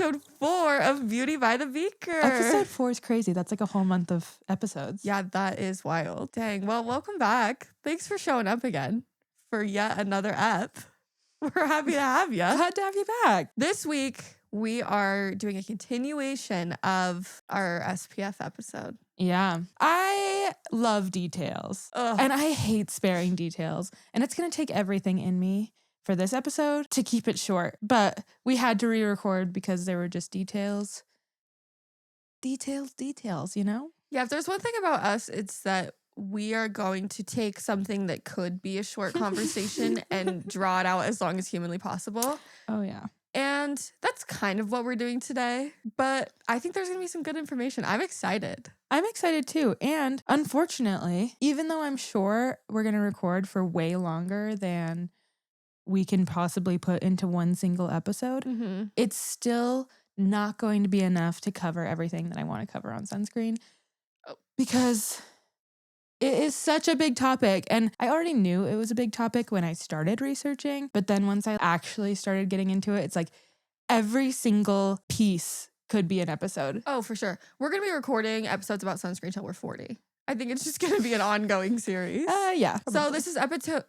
episode 4 of Beauty by the Beaker. Episode 4 is crazy. That's like a whole month of episodes. Yeah, that is wild. Dang. Well, welcome back. Thanks for showing up again for yet another ep. We're happy to have you. Glad to have you back. This week, we are doing a continuation of our SPF episode. Yeah. I love details. Ugh. And I hate sparing details. And it's going to take everything in me for this episode to keep it short. But we had to re-record because there were just details. Details, you know? Yeah, if there's one thing about us, it's that we are going to take something that could be a short conversation and draw it out as long as humanly possible. Oh, yeah. And that's kind of what we're doing today. But I think there's going to be some good information. I'm excited. I'm excited too. And unfortunately, even though I'm sure we're going to record for way longer than we can possibly put into one single episode, it's still not going to be enough to cover everything that I want to cover on sunscreen because it is such a big topic. And I already knew it was a big topic when I started researching. But then once I actually started getting into it, it's like every single piece could be an episode. Oh, for sure. We're going to be recording episodes about sunscreen until we're 40. I think it's just going to be an ongoing series. Yeah. So this is episode.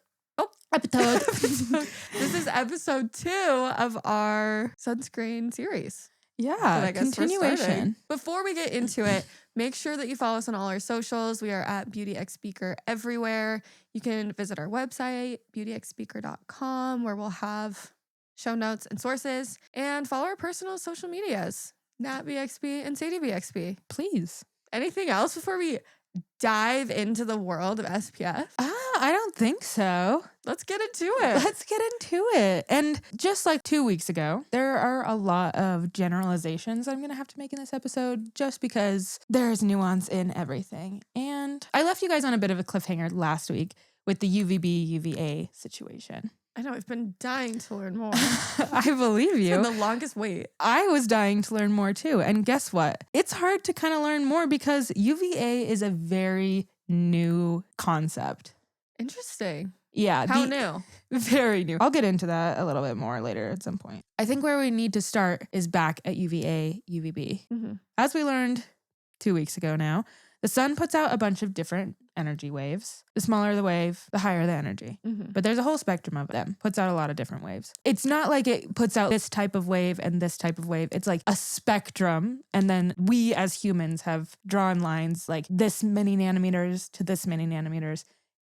This is episode 2 of our sunscreen series. Yeah, continuation. Before we get into it, make sure that you follow us on all our socials. We are at BeautyXBeaker everywhere. You can visit our website, beautyxbeaker.com, where we'll have show notes and sources. And follow our personal social medias, NatBXB and SadieBXB. Please. Anything else before we dive into the world of SPF? I don't think so. Let's get into it. And just like 2 weeks ago, there are a lot of generalizations I'm going to have to make in this episode just because there's nuance in everything. And I left you guys on a bit of a cliffhanger last week with the UVB, UVA situation. I know, I've been dying to learn more. I believe you. It's been the longest wait. I was dying to learn more too. And guess what? It's hard to kind of learn more because UVA is a very new concept. Interesting. Yeah. How new? Very new. I'll get into that a little bit more later at some point. I think where we need to start is back at UVA, UVB. As we learned 2 weeks ago now, the sun puts out a bunch of different energy waves. The smaller the wave, the higher the energy. But there's a whole spectrum of them. Puts out a lot of different waves. It's not like it puts out this type of wave and this type of wave. It's like a spectrum. And then we as humans have drawn lines like this many nanometers to this many nanometers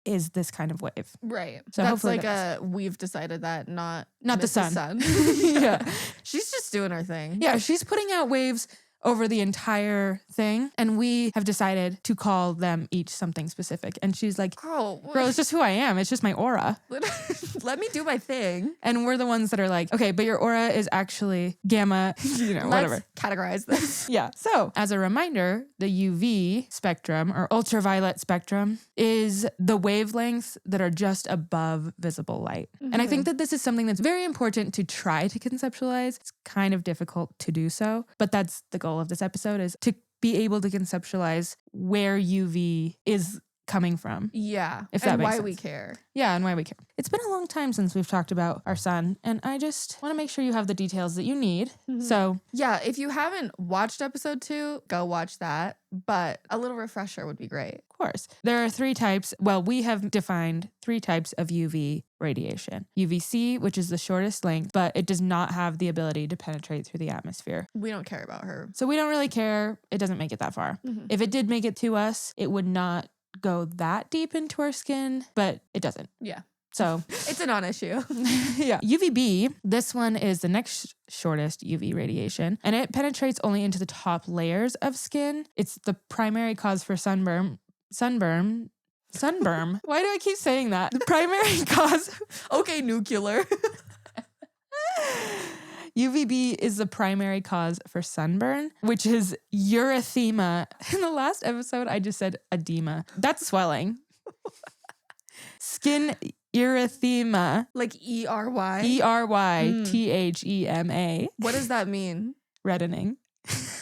is this kind of wave. Right. So that's like we've decided that, not the sun. Yeah. She's just doing her thing. Yeah, she's putting out waves over the entire thing. And we have decided to call them each something specific. And she's like, girl, it's just who I am. It's just my aura. Let me do my thing. And we're the ones that are like, okay, but your aura is actually gamma, whatever. Let's categorize this. Yeah. So as a reminder, the UV spectrum or ultraviolet spectrum is the wavelengths that are just above visible light. And I think that this is something that's very important to try to conceptualize. It's kind of difficult to do so, but that's the goal of this episode, is to be able to conceptualize where UV is coming from. Yeah. If that and makes why sense. we care. Yeah, and why we care. It's been a long time since we've talked about our sun, and I just want to make sure you have the details that you need. So yeah, if you haven't watched episode 2, go watch that. But a little refresher would be great. Of course. There are 3 types. Well, we have defined 3 types of UV radiation. UVC, which is the shortest length, but it does not have the ability to penetrate through the atmosphere. We don't care about her. So we don't really care. It doesn't make it that far. If it did make it to us, it would not go that deep into our skin, but it doesn't. Yeah. So it's a non-issue. Yeah. UVB, this one is the next shortest UV radiation, and it penetrates only into the top layers of skin. It's the primary cause for sunburn. Why do I keep saying that? The primary cause. Okay, nuclear. UVB is the primary cause for sunburn, which is erythema. In the last episode, I just said edema. That's swelling. Skin erythema. Like E-R-Y? E-R-Y-T-H-E-M-A. What does that mean? Reddening.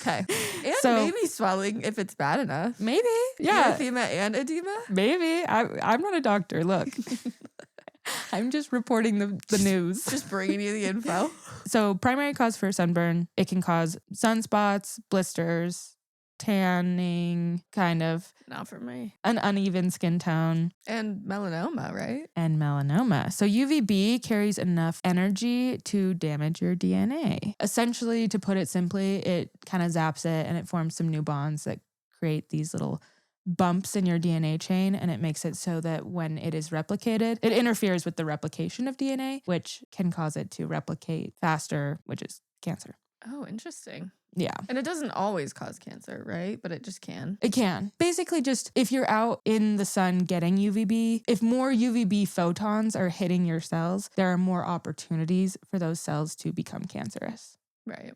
Okay. And maybe swelling if it's bad enough. Maybe. Yeah. Erythema and edema? Maybe. I'm not a doctor. Look. I'm just reporting the news. Just bringing you the info. So primary cause for sunburn, it can cause sunspots, blisters, tanning, kind of. Not for me. An uneven skin tone. And melanoma, right? And melanoma. So UVB carries enough energy to damage your DNA. Essentially, to put it simply, it kind of zaps it and it forms some new bonds that create these little bumps in your DNA chain, and it makes it so that when it is replicated, it interferes with the replication of DNA, which can cause it to replicate faster, which is cancer. Oh, interesting. Yeah. And it doesn't always cause cancer, right? But it just can. It can. Basically, just if you're out in the sun getting UVB, if more UVB photons are hitting your cells, there are more opportunities for those cells to become cancerous. Right.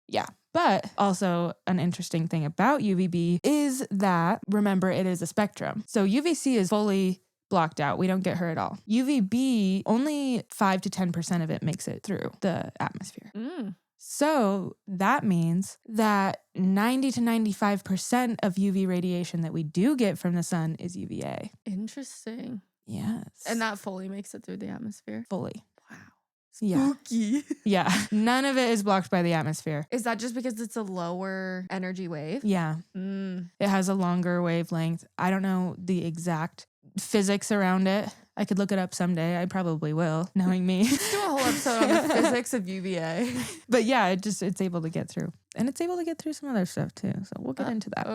Yeah. But also an interesting thing about UVB is that, remember, it is a spectrum. So UVC is fully blocked out. We don't get her at all. UVB, only 5 to 10% of it makes it through the atmosphere. So that means that 90 to 95% of UV radiation that we do get from the sun is UVA. Interesting. Yes. And that fully makes it through the atmosphere? Fully. Wow. Spooky. Yeah. None of it is blocked by the atmosphere. Is that just because it's a lower energy wave? Yeah. It has a longer wavelength. I don't know the exact physics around it. I could look it up someday. I probably will, knowing me. Let's do a whole episode on the physics of UVA. But yeah, it's able to get through. And it's able to get through some other stuff too. So we'll get into that.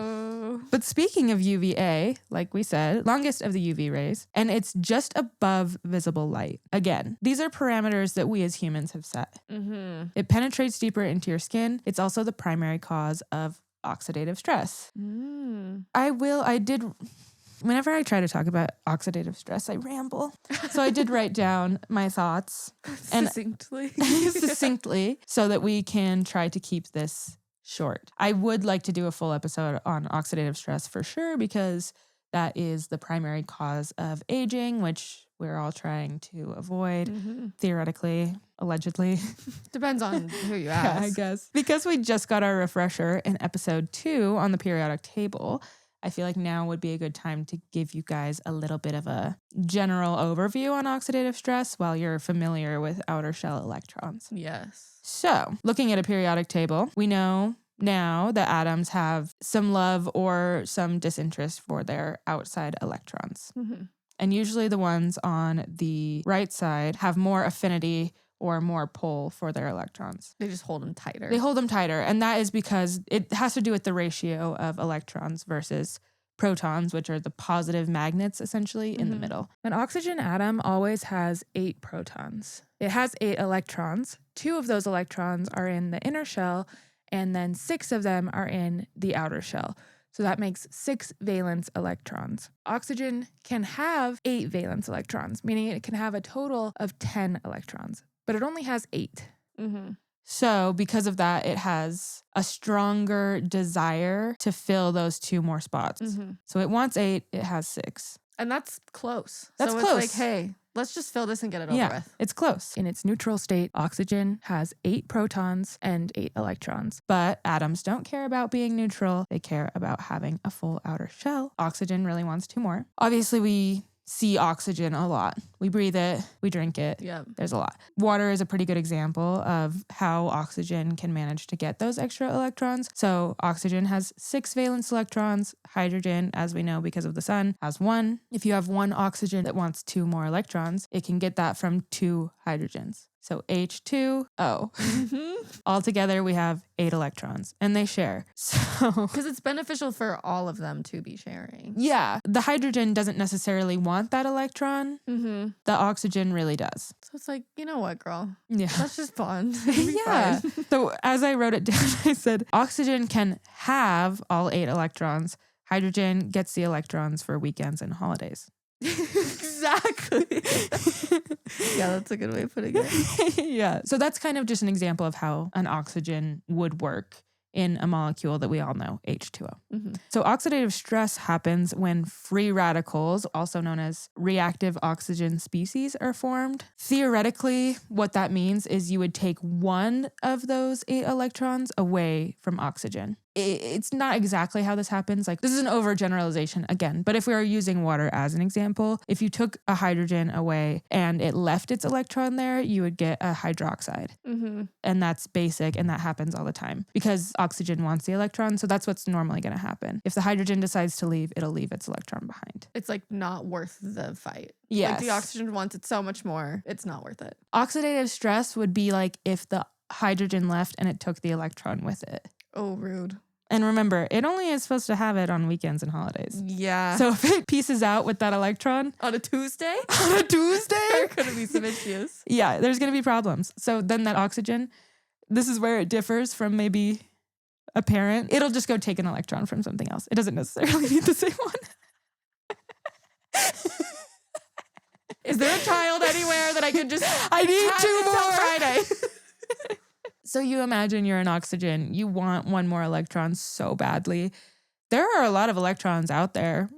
But speaking of UVA, like we said, longest of the UV rays, and it's just above visible light. Again, these are parameters that we as humans have set. It penetrates deeper into your skin. It's also the primary cause of oxidative stress. Whenever I try to talk about oxidative stress, I ramble. So I did write down my thoughts. Succinctly, so that we can try to keep this short. I would like to do a full episode on oxidative stress for sure, because that is the primary cause of aging, which we're all trying to avoid, theoretically, allegedly. Depends on who you ask. Yeah, I guess. Because we just got our refresher in episode 2 on the periodic table, I feel like now would be a good time to give you guys a little bit of a general overview on oxidative stress while you're familiar with outer shell electrons. Yes. So, looking at a periodic table, we know now that atoms have some love or some disinterest for their outside electrons. And usually the ones on the right side have more affinity or more pull for their electrons. They just hold them tighter. They hold them tighter. And that is because it has to do with the ratio of electrons versus protons, which are the positive magnets essentially in the middle. An oxygen atom always has 8 protons. It has 8 electrons. 2 of those electrons are in the inner shell, and then 6 of them are in the outer shell. So that makes 6 valence electrons. Oxygen can have 8 valence electrons, meaning it can have a total of 10 electrons. But it only has 8. So because of that, it has a stronger desire to fill those 2 more spots. So it wants 8, it has 6. And that's close. That's so close. It's like, hey, let's just fill this and get it over with. It's close. In its neutral state, oxygen has 8 protons and 8 electrons. But atoms don't care about being neutral. They care about having a full outer shell. Oxygen really wants 2 more. Obviously, we see oxygen a lot. We breathe it, we drink it. Yeah. There's a lot. Water is a pretty good example of how oxygen can manage to get those extra electrons. So oxygen has 6 valence electrons. Hydrogen, as we know because of the sun, has 1. If you have 1 oxygen that wants 2 more electrons, it can get that from 2 hydrogens. So H2O. Altogether, we have 8 electrons, and they share. So, because it's beneficial for all of them to be sharing. Yeah. The hydrogen doesn't necessarily want that electron. The oxygen really does. So it's like, you know what, girl? Yeah. Let's just bond. Yeah. So as I wrote it down, I said, oxygen can have all 8 electrons. Hydrogen gets the electrons for weekends and holidays. Exactly. Yeah, that's a good way of putting it. Yeah. So that's kind of just an example of how an oxygen would work in a molecule that we all know, H2O. So oxidative stress happens when free radicals, also known as reactive oxygen species, are formed. Theoretically, what that means is you would take 1 of those 8 electrons away from oxygen. it's not exactly how this happens. Like, this is an overgeneralization again, but if we are using water as an example, if you took a hydrogen away and it left its electron there, you would get a hydroxide. And that's basic, and that happens all the time because oxygen wants the electron. So that's what's normally going to happen. If the hydrogen decides to leave, it'll leave its electron behind. It's like not worth the fight. Yes. Like the oxygen wants it so much more. It's not worth it. Oxidative stress would be like if the hydrogen left and it took the electron with it. Oh, rude. And remember, it only is supposed to have it on weekends and holidays. Yeah. So if it pieces out with that electron on a Tuesday, there's going to be some issues. Yeah, there's going to be problems. So then that oxygen, this is where it differs from maybe a parent. It'll just go take an electron from something else. It doesn't necessarily need the same one. Is there a child anywhere that I could just I need two more Friday? So you imagine you're an oxygen. You want one more electron so badly. There are a lot of electrons out there.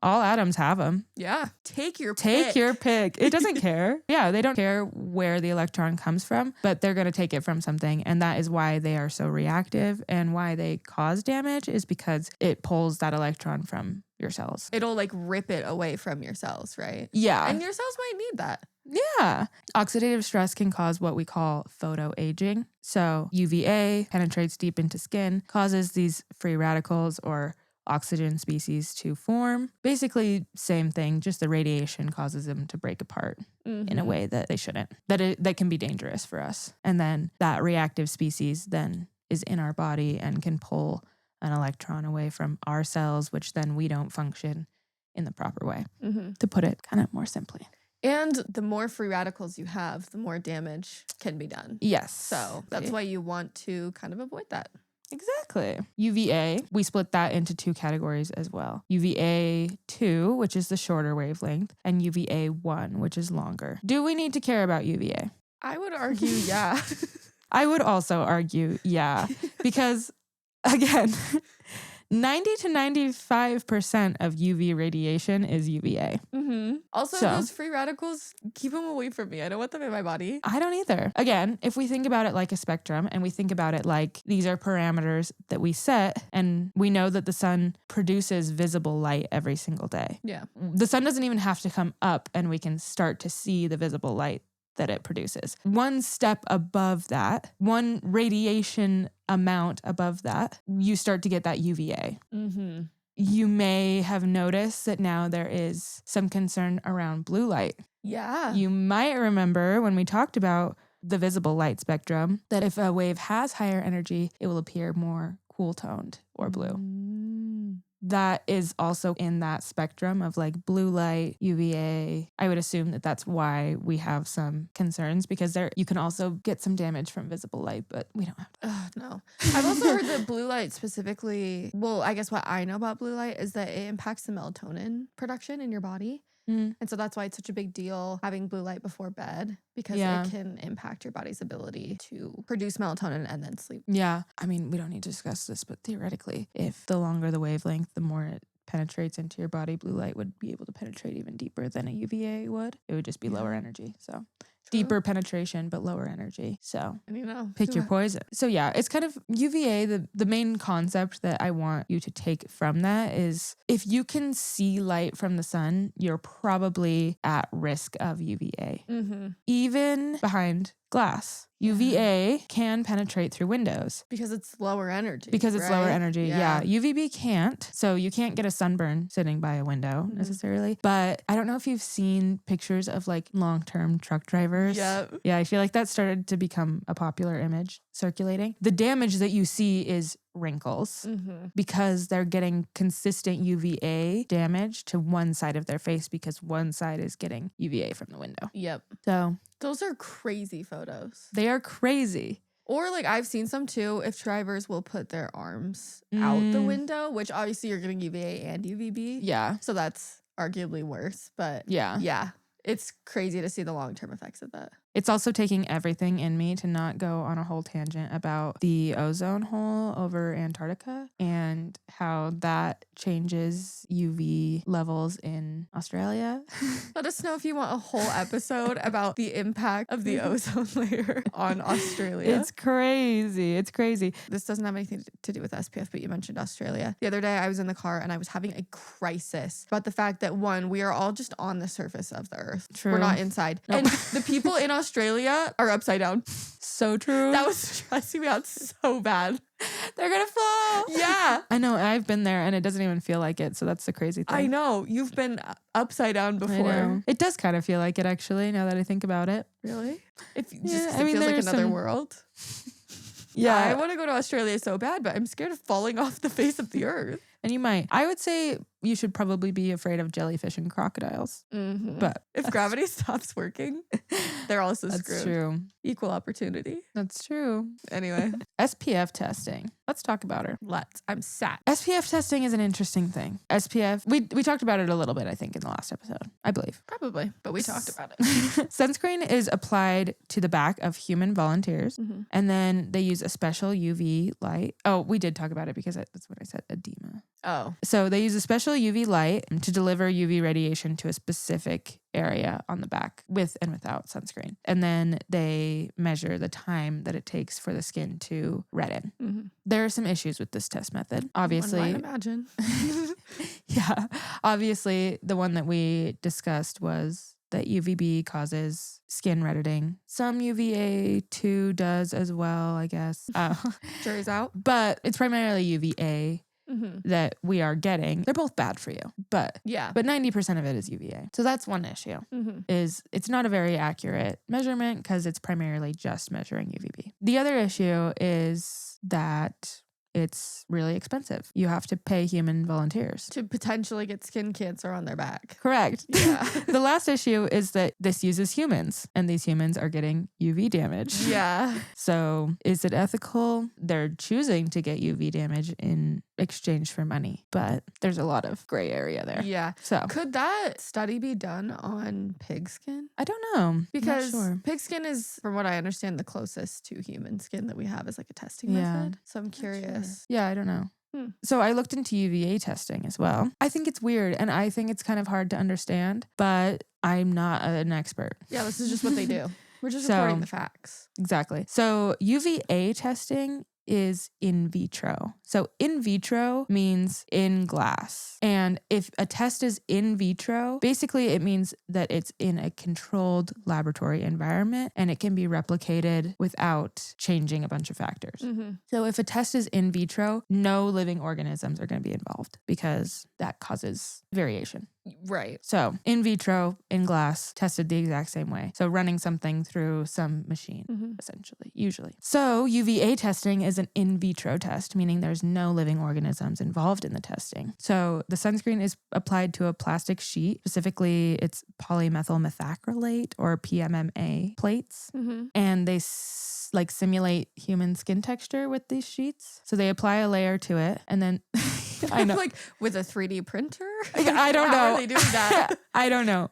All atoms have them. Yeah. Take your pick. It doesn't care. Yeah, they don't care where the electron comes from, but they're going to take it from something. And that is why they are so reactive, and why they cause damage is because it pulls that electron from your cells. It'll like rip it away from your cells, right? Yeah. And your cells might need that. Yeah. Oxidative stress can cause what we call photoaging. So UVA penetrates deep into skin, causes these free radicals or oxygen species to form. Basically, same thing, just the radiation causes them to break apart in a way that they shouldn't. That can be dangerous for us. And then that reactive species then is in our body and can pull an electron away from our cells, which then we don't function in the proper way, to put it kind of more simply. And the more free radicals you have, the more damage can be done. Yes. So that's why you want to kind of avoid that. Exactly. UVA, we split that into two categories as well. UVA 2, which is the shorter wavelength, and UVA 1, which is longer. Do we need to care about UVA? I would argue, yeah. I would also argue, yeah. Because, again, 90 to 95% of UV radiation is UVA. Also, those free radicals, keep them away from me. I don't want them in my body. I don't either. Again, if we think about it like a spectrum, and we think about it like these are parameters that we set, and we know that the sun produces visible light every single day. Yeah. The sun doesn't even have to come up and we can start to see the visible light that it produces. One step above that, one radiation amount above that, you start to get that UVA. You may have noticed that now there is some concern around blue light. Yeah. You might remember when we talked about the visible light spectrum, that if a wave has higher energy, it will appear more cool toned or blue. That is also in that spectrum of like blue light, UVA. I would assume that that's why we have some concerns, because you can also get some damage from visible light, but we don't have to. No. I've also heard that blue light specifically, well, I guess what I know about blue light is that it impacts the melatonin production in your body. And so that's why it's such a big deal having blue light before bed, because it can impact your body's ability to produce melatonin and then sleep. Yeah. I mean, we don't need to discuss this, but theoretically, if the longer the wavelength, the more it penetrates into your body, blue light would be able to penetrate even deeper than a UVA would. It would just be lower energy. So deeper penetration, but lower energy. So pick your poison. So yeah, it's kind of UVA. The main concept that I want you to take from that is if you can see light from the sun, you're probably at risk of UVA. Even behind glass. UVA can penetrate through windows. Because it's lower energy. Lower energy. Yeah. UVB can't. So you can't get a sunburn sitting by a window necessarily. But I don't know if you've seen pictures of like long-term truck drivers. Yep. Yeah, I feel like that started to become a popular image circulating. The damage that you see is wrinkles because they're getting consistent UVA damage to one side of their face because one side is getting UVA from the window. Yep. So those are crazy photos. They are crazy. Or like I've seen some too, if drivers will put their arms out the window, which obviously you're getting UVA and UVB. Yeah. So that's arguably worse. But yeah, it's crazy to see the long-term effects of that. It's also taking everything in me to not go on a whole tangent about the ozone hole over Antarctica and how that changes UV levels in Australia. Let us know if you want a whole episode about the impact of the ozone layer on Australia. It's crazy. It's crazy. This doesn't have anything to do with SPF, but you mentioned Australia. The other day I was in the car and I was having a crisis about the fact that, one, we are all just on the surface of the earth. True. We're not inside. Nope. And the people in Australia are upside down. So true. That was stressing me out so bad. They're gonna fall. Yeah. I know. I've been there and it doesn't even feel like it. So that's the crazy thing. I know. You've been upside down before. I know. It does kind of feel like it, actually, now that I think about it. Really? It just Yeah, it feels like another world. Yeah. I want to go to Australia so bad, but I'm scared of falling off the face of the earth. And you might. I would say you should probably be afraid of jellyfish and crocodiles. Mm-hmm. But if gravity stops working, they're also that's screwed. true. Equal opportunity. That's true. Anyway. SPF testing. Let's talk about her. I'm sad. SPF testing is an interesting thing. SPF, we talked about it a little bit, I think, in the last episode, I believe. Probably, but we talked about it. Sunscreen is applied to the back of human volunteers, and then they use a special UV light. Oh, we did talk about it because that's what I said, edema. Oh. So they use a special UV light to deliver UV radiation to a specific area on the back with and without sunscreen. And then they measure the time that it takes for the skin to redden. Mm-hmm. There are some issues with this test method. Obviously. One might imagine. Yeah. Obviously, the one that we discussed was that UVB causes skin reddening. Some UVA2 does as well, I guess. Jury's out. But it's primarily UVA. That we are getting. They're both bad for you, but 90% of it is UVA. So that's one issue, is it's not a very accurate measurement because it's primarily just measuring UVB. The other issue is that it's really expensive. You have to pay human volunteers to potentially get skin cancer on their back. Correct. Yeah. The last issue is that this uses humans, and these humans are getting UV damage. Yeah. So is it ethical? They're choosing to get UV damage in exchange for money, but there's a lot of gray area there. Yeah. So could that study be done on pig skin? I don't know. Because sure. Pig skin is, from what I understand, the closest to human skin that we have as like a testing method. So I'm curious. Sure. Yeah, I don't know. So I looked into UVA testing as well. I think it's weird and I think it's kind of hard to understand, but I'm not an expert. Yeah, this is just what they do. We're just reporting the facts. Exactly. So UVA testing is in vitro. So in vitro means in glass. And if a test is in vitro, basically it means that it's in a controlled laboratory environment and it can be replicated without changing a bunch of factors. So if a test is in vitro, no living organisms are going to be involved because that causes variation. Right. So in vitro, in glass, tested the exact same way. So running something through some machine, essentially, usually. So UVA testing is an in vitro test, meaning there's no living organisms involved in the testing. So the sunscreen is applied to a plastic sheet, specifically it's polymethyl methacrylate or PMMA plates. And they simulate human skin texture with these sheets. So they apply a layer to it and then I know. Like with a 3D printer? I don't know. How are they doing that? I don't know.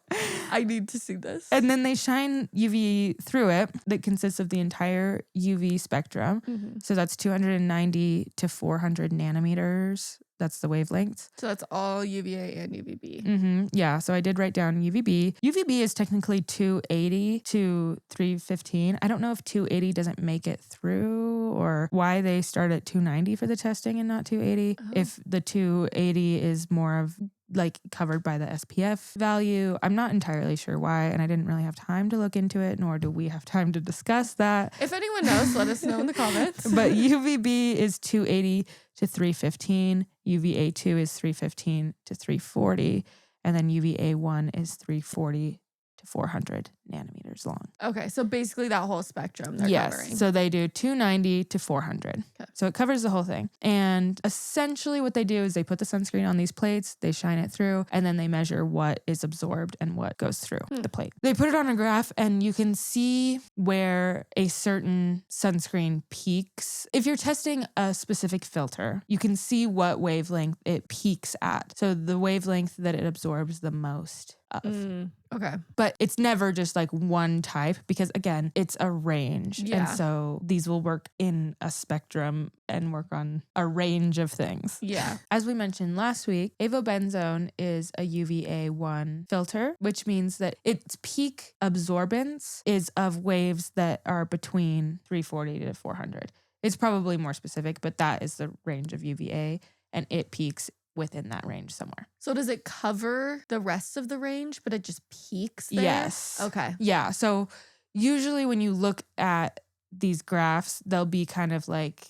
I need to see this. And then they shine UV through it that consists of the entire UV spectrum. So that's 290 to 400 nanometers. That's the wavelengths. So that's all UVA and UVB. Yeah. So I did write down UVB. UVB is technically 280 to 315. I don't know if 280 doesn't make it through or why they start at 290 for the testing and not 280. If the 280 is more of like covered by the SPF value. I'm not entirely sure why, and I didn't really have time to look into it, nor do we have time to discuss that. If anyone knows, let us know in the comments. But UVB is 280 to 315, UVA2 is 315 to 340, and then UVA1 is 340 to 400 nanometers long. Okay, so basically that whole spectrum they're covering. So they do 290 to 400. Okay. So it covers the whole thing. And essentially what they do is they put the sunscreen on these plates, they shine it through, and then they measure what is absorbed and what goes through the plate. They put it on a graph and you can see where a certain sunscreen peaks. If you're testing a specific filter, you can see what wavelength it peaks at. So the wavelength that it absorbs the most of. Okay. But it's never just like one type because, again, it's a range. Yeah. And so these will work in a spectrum and work on a range of things. Yeah. As we mentioned last week, avobenzone is a UVA1 filter, which means that its peak absorbance is of waves that are between 340 to 400. It's probably more specific, but that is the range of UVA, and it peaks within that range somewhere. So does it cover the rest of the range, but it just peaks there? Yes. Okay. Yeah. So usually when you look at these graphs, they'll be kind of like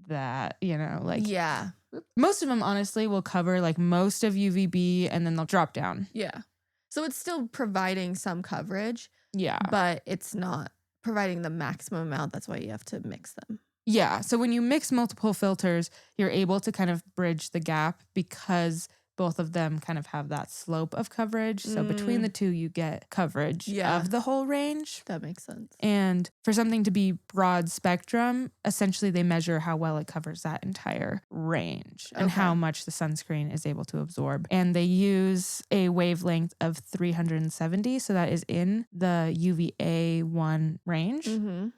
that, like yeah. Most of them honestly will cover like most of UVB and then they'll drop down. Yeah. So it's still providing some coverage. Yeah. But it's not providing the maximum amount. That's why you have to mix them. Yeah. So when you mix multiple filters, you're able to kind of bridge the gap because both of them kind of have that slope of coverage. So between the two, you get coverage of the whole range. That makes sense. And for something to be broad spectrum, essentially they measure how well it covers that entire range and how much the sunscreen is able to absorb. And they use a wavelength of 370. So that is in the UVA1 range,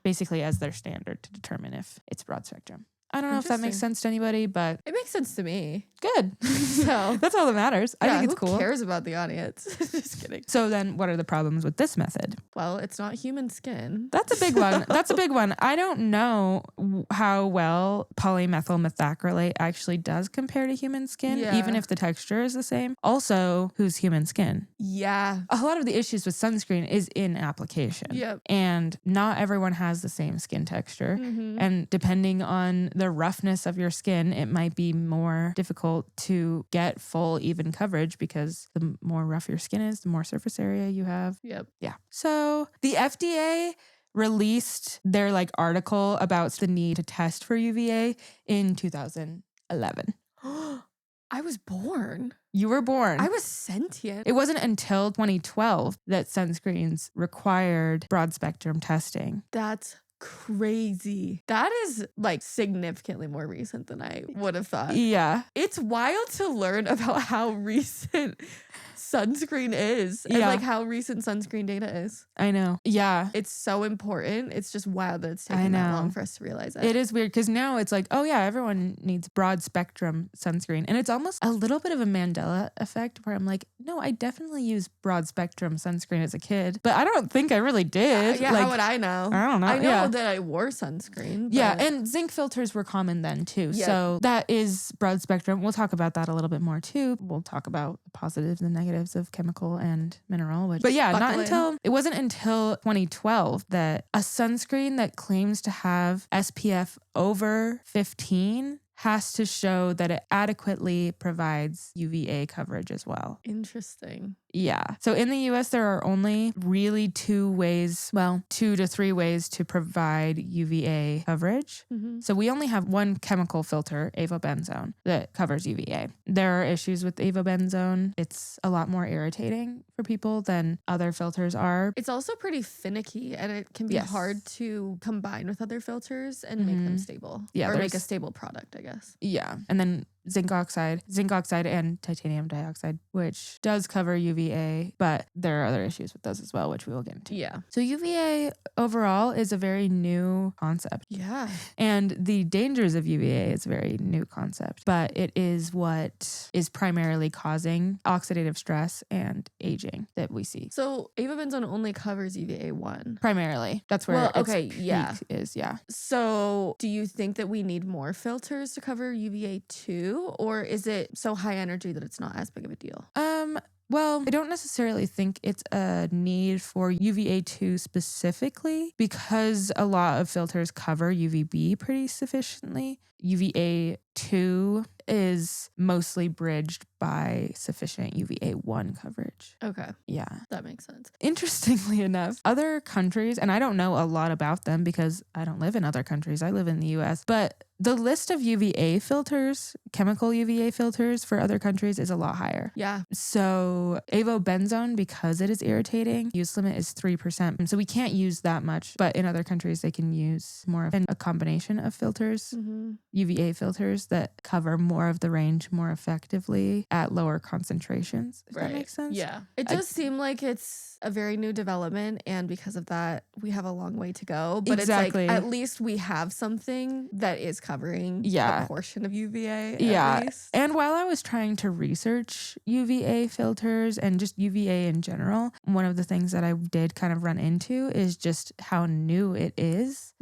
basically as their standard to determine if it's broad spectrum. I don't know if that makes sense to anybody, but it makes sense to me. Good. So that's all that matters. I think it's cool. Who cares about the audience? Just kidding. So then what are the problems with this method? Well, it's not human skin. That's a big one. That's a big one. I don't know how well polymethyl methacrylate actually does compare to human skin, even if the texture is the same. Also, who's human skin? Yeah. A lot of the issues with sunscreen is in application. Yep. And not everyone has the same skin texture. And depending on the roughness of your skin, it might be more difficult to get full even coverage because the more rough your skin is, the more surface area you have. Yep. Yeah. So the FDA released their article about the need to test for UVA in 2011. I was born. You were born. I was sentient. It wasn't until 2012 that sunscreens required broad spectrum testing. That's crazy. That is significantly more recent than I would have thought. Yeah. It's wild to learn about how recent sunscreen is and how recent sunscreen data is. I know. Yeah. It's so important. It's just wild that it's taken that long for us to realize it. It is weird because now it's everyone needs broad spectrum sunscreen. And it's almost a little bit of a Mandela effect where I'm like, no, I definitely used broad spectrum sunscreen as a kid, but I don't think I really did. How would I know? I don't know. I know that I wore sunscreen. But... Yeah, and zinc filters were common then too. Yep. So that is broad spectrum. We'll talk about that a little bit more too. We'll talk about the positives and negatives of chemical and mineral. But yeah, it wasn't until 2012 that a sunscreen that claims to have SPF over 15 has to show that it adequately provides UVA coverage as well. Interesting. Yeah. So in the US, there are only really 2 to 3 ways to provide UVA coverage. So we only have one chemical filter, avobenzone, that covers UVA. There are issues with avobenzone. It's a lot more irritating for people than other filters are. It's also pretty finicky and it can be hard to combine with other filters and make them stable. Yeah, or make a stable product, I guess. Yeah. And then zinc oxide and titanium dioxide, which does cover UVA, but there are other issues with those as well, which we will get into. Yeah. So UVA overall is a very new concept. Yeah. And the dangers of UVA is a very new concept, but it is what is primarily causing oxidative stress and aging that we see. So avobenzone only covers UVA1. Primarily. That's where peak is, yeah. So do you think that we need more filters to cover UVA2? Or is it so high energy that it's not as big of a deal? Well, I don't necessarily think it's a need for UVA2 specifically because a lot of filters cover UVB pretty sufficiently. UVA2 is mostly bridged by sufficient UVA1 coverage. Okay. Yeah. That makes sense. Interestingly enough, other countries, and I don't know a lot about them because I don't live in other countries, I live in the US, but the list of UVA filters, chemical UVA filters for other countries is a lot higher. Yeah. So avobenzone, because it is irritating, use limit is 3%. So we can't use that much, but in other countries they can use more of a combination of filters, UVA filters. filters that cover more of the range more effectively at lower concentrations, if that makes sense. Yeah. It does seem like it's a very new development, and because of that, we have a long way to go. But Exactly. it's like, at least we have something that is covering a portion of UVA at least. And while I was trying to research UVA filters and just UVA in general, one of the things that I did kind of run into is just how new it is.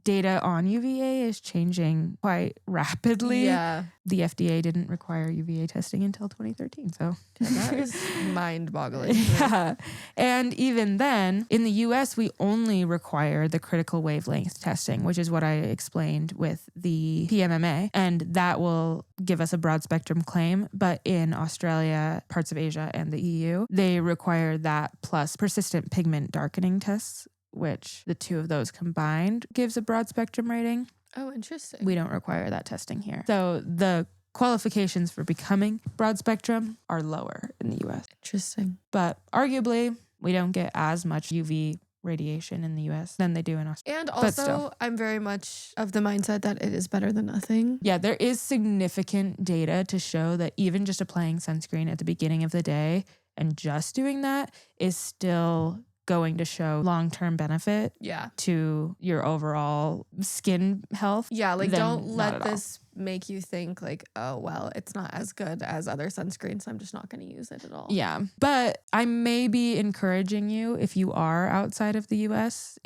Data on UVA is changing quite rapidly. Yeah. The FDA didn't require UVA testing until 2013. So that is mind-boggling. Yeah. And even then, in the US, we only require the critical wavelength testing, which is what I explained with the PMMA. And that will give us a broad spectrum claim. But in Australia, parts of Asia, and the EU, they require that plus persistent pigment darkening tests, which the two of those combined gives a broad spectrum rating. Oh, interesting. We don't require that testing here. So the qualifications for becoming broad spectrum are lower in the US. Interesting. But arguably, we don't get as much UV radiation in the US than they do in Australia. And also, I'm very much of the mindset that it is better than nothing. Yeah, there is significant data to show that even just applying sunscreen at the beginning of the day and just doing that is still going to show long-term benefit to your overall skin health. Yeah, like don't let this make you think like, oh, well, it's not as good as other sunscreens, so I'm just not going to use it at all. Yeah, but I may be encouraging you, if you are outside of the US,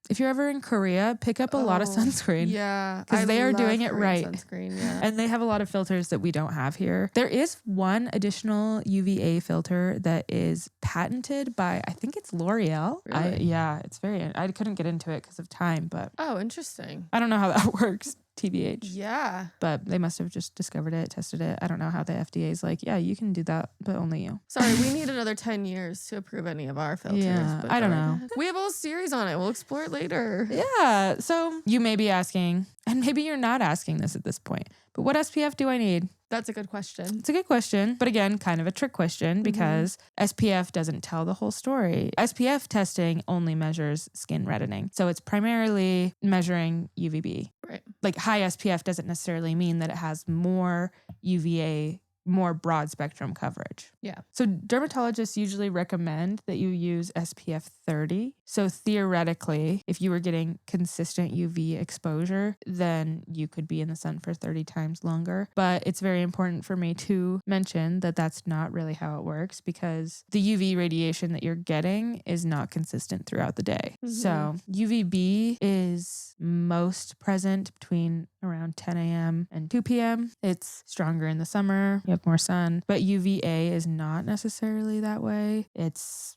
if you're ever in Korea, pick up a lot of sunscreen. Yeah. Because they are doing it right. Sunscreen, And they have a lot of filters that we don't have here. There is one additional UVA filter that is patented by, I think it's L'Oreal. Really? I couldn't get into it because of time, but. Oh, interesting. I don't know how that works. TBH. Yeah. But they must have just discovered it, tested it. I don't know how the FDA is like, yeah, you can do that, but only you. Sorry, we need another 10 years to approve any of our filters. Yeah, I don't know. We have a whole series on it. We'll explore it later. Yeah. So you may be asking, and maybe you're not asking this at this point, but what SPF do I need? That's a good question. It's a good question, but again, kind of a trick question because SPF doesn't tell the whole story. SPF testing only measures skin reddening. So it's primarily measuring UVB. Right. Like high SPF doesn't necessarily mean that it has more UVA, more broad spectrum coverage. Yeah. So dermatologists usually recommend that you use SPF 30. So theoretically, if you were getting consistent UV exposure, then you could be in the sun for 30 times longer. But it's very important for me to mention that that's not really how it works because the UV radiation that you're getting is not consistent throughout the day. So UVB is most present between around 10 a.m. and 2 p.m. It's stronger in the summer. You have more sun. But UVA is not necessarily that way. It's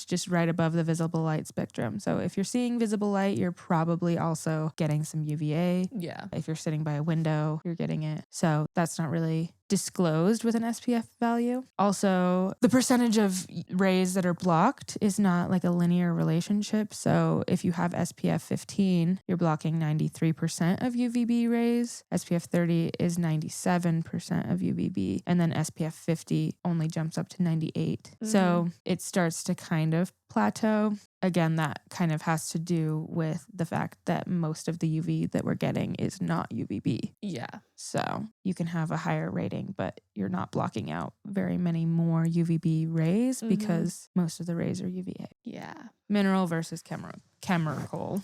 just right above the visible light spectrum. So if you're seeing visible light, you're probably also getting some UVA. Yeah. If you're sitting by a window, you're getting it. So that's not really disclosed with an SPF value. Also, the percentage of rays that are blocked is not like a linear relationship. So if you have SPF 15, you're blocking 93% of UVB rays. SPF 30 is 97% of UVB. And then SPF 50 only jumps up to 98. So it starts to kind of plateau. Again, that kind of has to do with the fact that most of the UV that we're getting is not UVB. Yeah. So you can have a higher rating, but you're not blocking out very many more UVB rays because most of the rays are UVA. Yeah. Mineral versus chemical.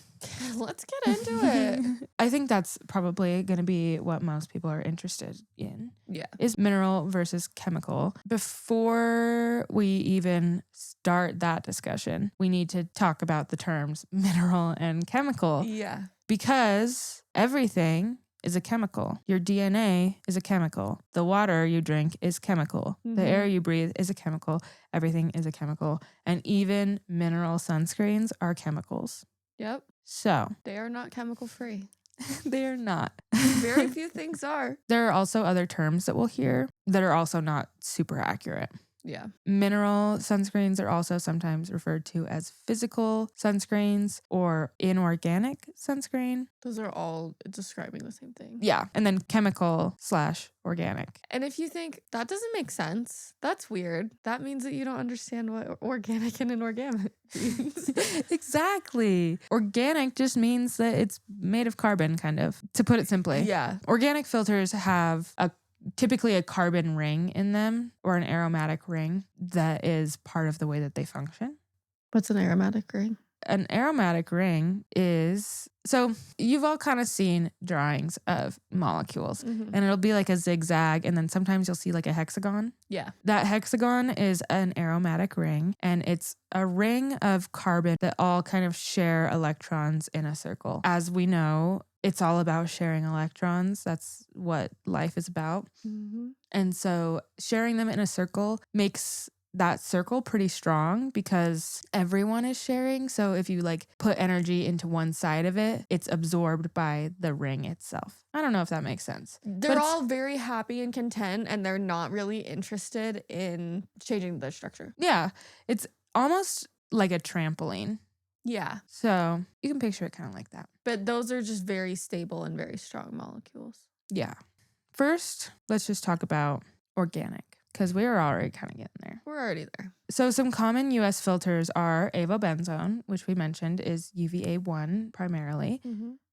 Let's get into it. I think that's probably going to be what most people are interested in. Yeah. Is mineral versus chemical. Before we even start that discussion, we need to talk about the terms mineral and chemical. Yeah. Because everything is a chemical. Your DNA is a chemical. The water you drink is chemical. The air you breathe is a chemical. Everything is a chemical. And even mineral sunscreens are chemicals. Yep. So they are not chemical free. They are not. Very few things are. There are also other terms that we'll hear that are also not super accurate. Yeah. Mineral sunscreens are also sometimes referred to as physical sunscreens or inorganic sunscreen. Those are all describing the same thing. Yeah. And then chemical/organic. And if you think that doesn't make sense, that's weird. That means that you don't understand what organic and inorganic means. Exactly. Organic just means that it's made of carbon, kind of, to put it simply. Yeah. Organic filters have typically a carbon ring in them or an aromatic ring that is part of the way that they function. What's an aromatic ring? An aromatic ring is, so you've all kind of seen drawings of molecules and it'll be like a zigzag and then sometimes you'll see like a hexagon. Yeah. That hexagon is an aromatic ring and it's a ring of carbon that all kind of share electrons in a circle. As we know, it's all about sharing electrons. That's what life is about. And so sharing them in a circle makes that circle pretty strong because everyone is sharing. So if you like put energy into one side of it, it's absorbed by the ring itself. I don't know if that makes sense. They're all very happy and content and they're not really interested in changing the structure. Yeah. It's almost like a trampoline. Yeah. So you can picture it kind of like that. But those are just very stable and very strong molecules. Yeah. First, let's just talk about organic because we are already kind of getting there. We're already there. So some common US filters are avobenzone, which we mentioned is UVA1 primarily,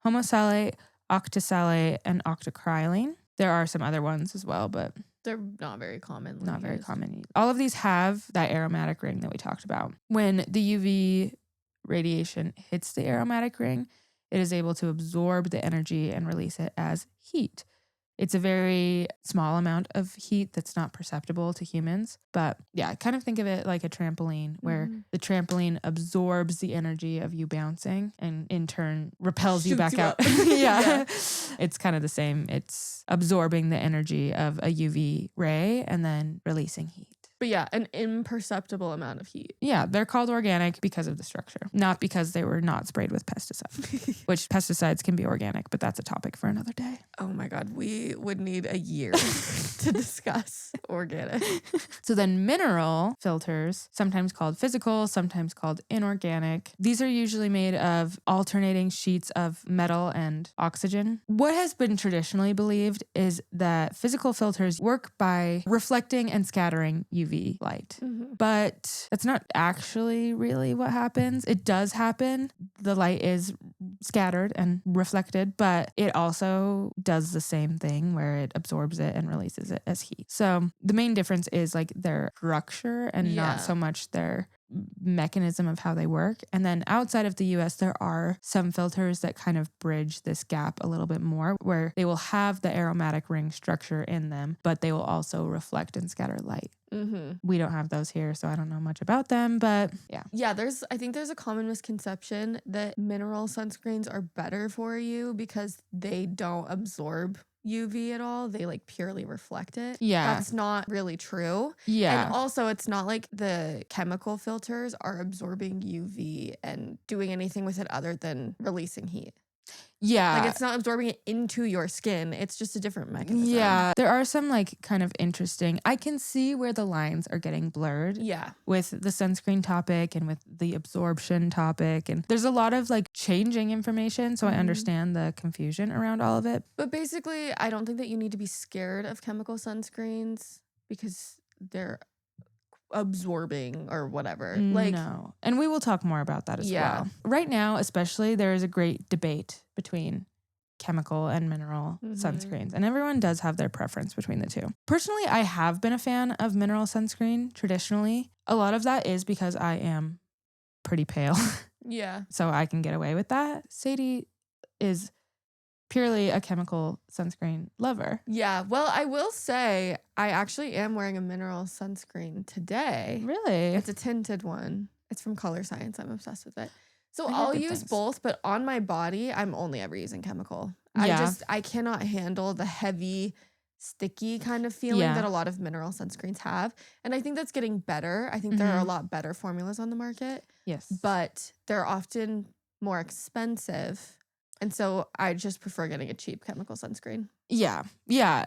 homosalate, octisalate, and octocrylene. There are some other ones as well, but they're not very common. Not very common. All of these have that aromatic ring that we talked about. When the UV radiation hits the aromatic ring, it is able to absorb the energy and release it as heat. It's a very small amount of heat that's not perceptible to humans. But yeah, kind of think of it like a trampoline where the trampoline absorbs the energy of you bouncing and in turn repels you back out. Yeah. It's kind of the same. It's absorbing the energy of a UV ray and then releasing heat. But yeah, an imperceptible amount of heat. Yeah, they're called organic because of the structure, not because they were not sprayed with pesticides, which pesticides can be organic, but that's a topic for another day. Oh my God, we would need a year to discuss organic. So then mineral filters, sometimes called physical, sometimes called inorganic. These are usually made of alternating sheets of metal and oxygen. What has been traditionally believed is that physical filters work by reflecting and scattering UV light. But that's not actually really what happens. It does happen. The light is scattered and reflected, but it also does the same thing where it absorbs it and releases it as heat. So the main difference is like their structure and not so much their mechanism of how they work. And then outside of the US, there are some filters that kind of bridge this gap a little bit more where they will have the aromatic ring structure in them, but they will also reflect and scatter light. We don't have those here, so I don't know much about them, but yeah. Yeah, I think there's a common misconception that mineral sunscreens are better for you because they don't absorb UV at all. They like purely reflect it. Yeah. That's not really true. Yeah. And also it's not like the chemical filters are absorbing UV and doing anything with it other than releasing heat. Yeah. Like it's not absorbing it into your skin. It's just a different mechanism. Yeah. There are some like kind of interesting, I can see where the lines are getting blurred. Yeah. With the sunscreen topic and with the absorption topic. And there's a lot of like changing information. So I understand the confusion around all of it. But basically, I don't think that you need to be scared of chemical sunscreens because they're absorbing or whatever. Like no. And we will talk more about that as well. Right now, especially, there is a great debate between chemical and mineral sunscreens. And everyone does have their preference between the two. Personally, I have been a fan of mineral sunscreen traditionally. A lot of that is because I am pretty pale. Yeah. So I can get away with that. Sadie is purely a chemical sunscreen lover. Yeah. Well, I will say I actually am wearing a mineral sunscreen today. Really? It's a tinted one. It's from Color Science. I'm obsessed with it. So I'll use both, but on my body, I'm only ever using chemical. Yeah. I cannot handle the heavy, sticky kind of feeling that a lot of mineral sunscreens have. And I think that's getting better. I think there are a lot better formulas on the market. Yes. But they're often more expensive. And so I just prefer getting a cheap chemical sunscreen. Yeah. Yeah.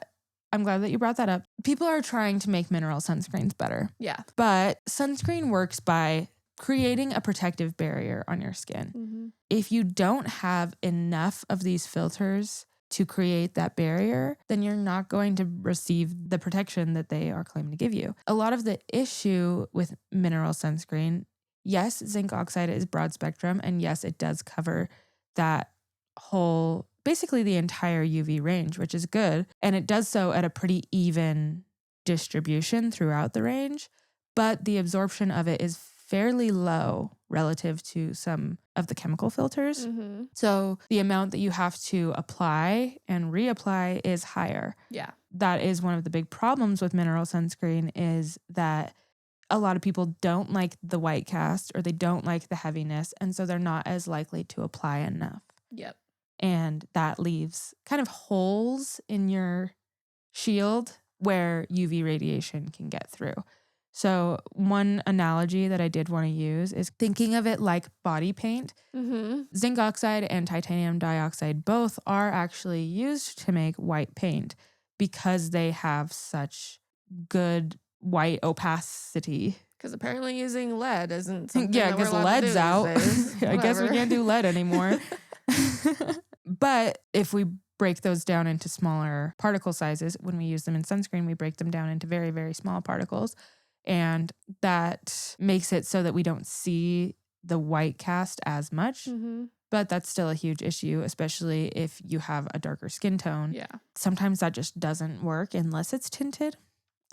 I'm glad that you brought that up. People are trying to make mineral sunscreens better. Yeah. But sunscreen works by creating a protective barrier on your skin. Mm-hmm. If you don't have enough of these filters to create that barrier, then you're not going to receive the protection that they are claiming to give you. A lot of the issue with mineral sunscreen, yes, zinc oxide is broad spectrum, and yes, it does cover that whole, basically the entire UV range, which is good. And it does so at a pretty even distribution throughout the range, but the absorption of it is fairly low relative to some of the chemical filters. Mm-hmm. So the amount that you have to apply and reapply is higher. Yeah. That is one of the big problems with mineral sunscreen, is that a lot of people don't like the white cast, or they don't like the heaviness, and so they're not as likely to apply enough. Yep. And that leaves kind of holes in your shield where UV radiation can get through. So one analogy that I did want to use is thinking of it like body paint. Mm-hmm. Zinc oxide and titanium dioxide both are actually used to make white paint because they have such good white opacity. Because apparently using lead isn't something Yeah, that we're because allowed to lead's do out. these days. I guess we Whatever. can't do lead anymore. But if we break those down into smaller particle sizes, when we use them in sunscreen, we break them down into very, very small particles. And that makes it so that we don't see the white cast as much. Mm-hmm. But that's still a huge issue, especially if you have a darker skin tone. Yeah. Sometimes that just doesn't work unless it's tinted.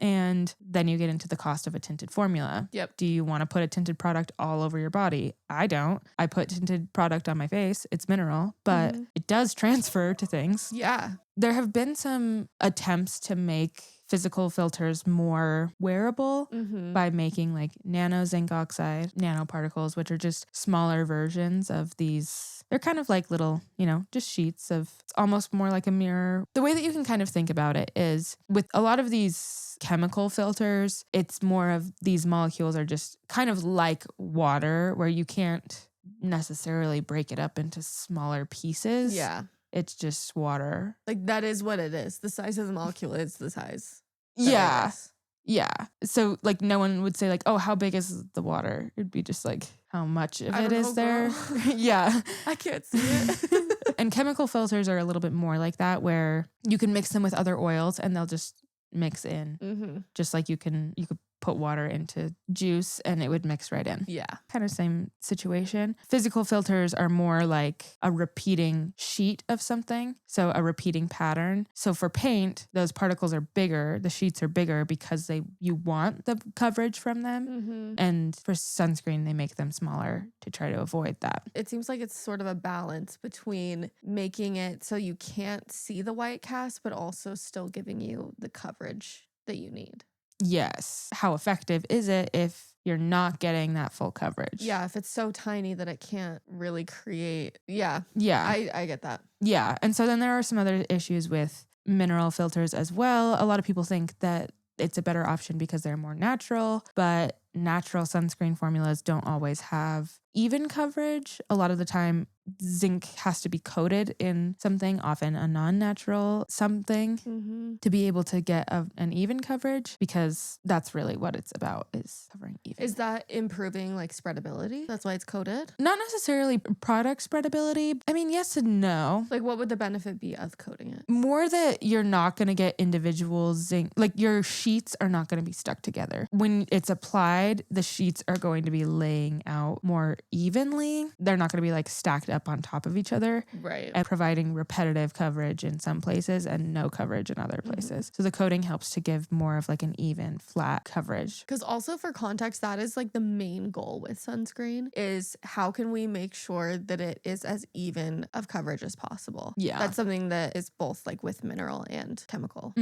And then you get into the cost of a tinted formula. Yep. Do you want to put a tinted product all over your body? I don't. I put tinted product on my face. It's mineral, but it does transfer to things. Yeah. There have been some attempts to make physical filters more wearable by making like nano zinc oxide nanoparticles, which are just smaller versions of these. They're kind of like little, just sheets of, it's almost more like a mirror. The way that you can kind of think about it is with a lot of these chemical filters, it's more of these molecules are just kind of like water, where you can't necessarily break it up into smaller pieces. Yeah. It's just water. Like that is what it is. The size of the molecule is the size. Yeah. It is. Yeah. So like no one would say like, oh, how big is the water? It'd be just like, how much of I it don't is know, there? girl. Yeah. I can't see it. And chemical filters are a little bit more like that, where you can mix them with other oils and they'll just mix in. Just like you could put water into juice and it would mix right in. Yeah. Kind of same situation. Physical filters are more like a repeating sheet of something. So a repeating pattern. So for paint, those particles are bigger. The sheets are bigger because you want the coverage from them. And for sunscreen, they make them smaller to try to avoid that. It seems like it's sort of a balance between making it so you can't see the white cast, but also still giving you the coverage that you need. Yes. How effective is it if you're not getting that full coverage? Yeah, if it's so tiny that it can't really create. Yeah. Yeah. I get that. Yeah. And so then there are some other issues with mineral filters as well. A lot of people think that it's a better option because they're more natural, but natural sunscreen formulas don't always have even coverage. A lot of the time, zinc has to be coated in something, often a non-natural something, to be able to get an even coverage, because that's really what it's about, is covering even. Is that improving like spreadability? That's why it's coated? Not necessarily product spreadability. I mean, yes and no. Like what would the benefit be of coating it? More that you're not going to get individual zinc, like your sheets are not going to be stuck together. When it's applied, the sheets are going to be laying out more evenly. They're not going to be like stacked up on top of each other. Right. And providing repetitive coverage in some places and no coverage in other places. So the coating helps to give more of like an even, flat coverage. Because also for context, that is like the main goal with sunscreen, is how can we make sure that it is as even of coverage as possible? Yeah. That's something that is both like with mineral and chemical.